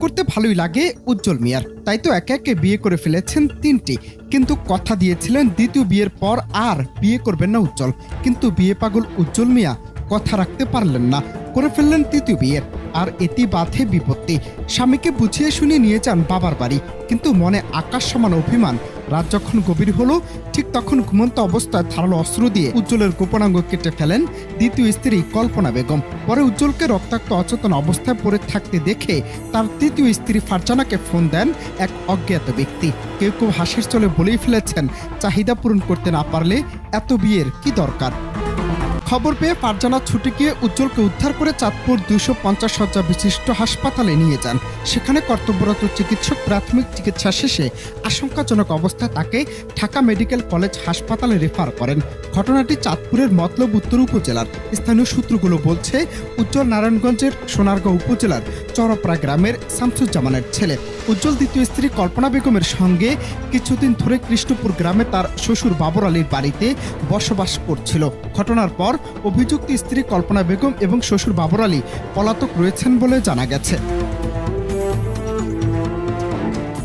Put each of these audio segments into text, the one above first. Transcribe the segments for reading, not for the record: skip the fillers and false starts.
করতে ভালোই লাগে উজ্জ্বল মিয়ার, তাই তো একে একে বিয়ে করে ফেলেছেন ৩টি। কিন্তু কথা দিয়েছিলেন দ্বিতীয় বিয়ের পর আর বিয়ে করবেন না উজ্জ্বল। কিন্তু বিয়ে পাগল উজ্জ্বল মিয়া কথা রাখতে পারলেন না, করে ফেললেন তৃতীয় বিয়ে। আর এটি বাধে বিপত্তি। স্বামীকে বুঝিয়ে শুনিয়ে নিয়ে যান বাবার বাড়ি, কিন্তু মনে আকাশ সমান অভিমান। রাত যখন গভীর হলো, ঠিক তখন ঘুমন্ত অবস্থায় ধারালো অস্ত্র দিয়ে উজ্জ্বলের গোপনাঙ্গ কেটে ফেলেন দ্বিতীয় স্ত্রী কল্পনা বেগম। পরে উজ্জ্বলকে রক্তাক্ত অচেতন অবস্থায় পড়ে থাকতে দেখে তার তৃতীয় স্ত্রী ফারজানাকে ফোন দেন এক অজ্ঞাত ব্যক্তি। কেউ কেউ হাসির চলে বলেই ফেলেছেন, চাহিদা পূরণ করতে না পারলে এত বিয়ের কি দরকার। খবর পেয়ে ফারজানা ছুটে গিয়ে উজ্জ্বলকে উদ্ধার করে চাঁদপুর 250 শয্যা বিশিষ্ট হাসপাতালে নিয়ে যান। সেখানে কর্তব্যরত চিকিৎসক প্রাথমিক চিকিৎসা শেষে আশঙ্কাজনক অবস্থায় তাকে ঢাকা মেডিকেল কলেজ হাসপাতালে রেফার করেন। ঘটনাটি চাঁদপুরের মতলব উত্তর উপজেলার। স্থানীয় সূত্রগুলো বলছে, উজ্জ্বল নারায়ণগঞ্জের সোনারগাঁও উপজেলার চরপড়া গ্রামের শামসুজ্জামানের ছেলে। উজ্জ্বল দ্বিতীয় স্ত্রী কল্পনা বেগমের সঙ্গে কিছুদিন ধরে কৃষ্ণপুর গ্রামে তার শ্বশুর বাবর আলীর বাড়িতে বসবাস করছিল। ঘটনার পর অভিযুক্ত স্ত্রী কল্পনা বেগম এবং শ্বশুর বাবর আলী পলাতক রয়েছেন বলে জানা গেছে।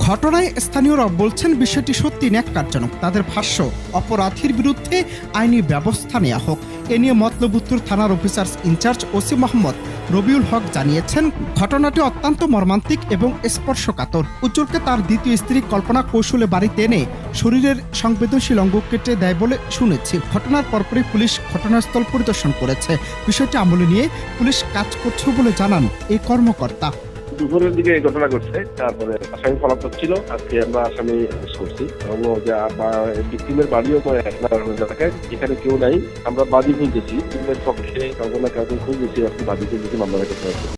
ঘটনায় স্থানীয়রা বলছেন বিষয়টি সত্যি ন্যাক্কারজনক। তাদের ভাষ্য, অপরাধীর বিরুদ্ধে আইনি ব্যবস্থা নেওয়া হোক। এ নিয়ে মতলব উত্তর থানার officer in-charge OC Mohammad Rabiul Haque জানিয়েছেন, ঘটনাটি অত্যন্ত মর্মান্তিক এবং স্পর্শকাতর। উজ্জ্বলকে তার দ্বিতীয় স্ত্রী কল্পনা কৌশলে বাড়িতে এনে শরীরের সংবেদনশীল অঙ্গ কেটে দেয় বলে শুনেছি। ঘটনার পরপরই পুলিশ ঘটনাস্থল পরিদর্শন করেছে। বিষয়টি আমলে নিয়ে পুলিশ কাজ করছে বলে জানান এই কর্মকর্তা। দুপুরের দিকে এই ঘটনা ঘটছে, তারপরে আসামি পলাতক ছিল। আজকে আমরা আসামি করছি এবং ভিকটিমের বাড়িও এলাকায়, যেখানে কেউ নাই। আমরা বাদী খুঁজেছি, টিমের পক্ষে কাউকে না কাউকে খুঁজেছি, বাদী খুঁজেছি, মামলা করতে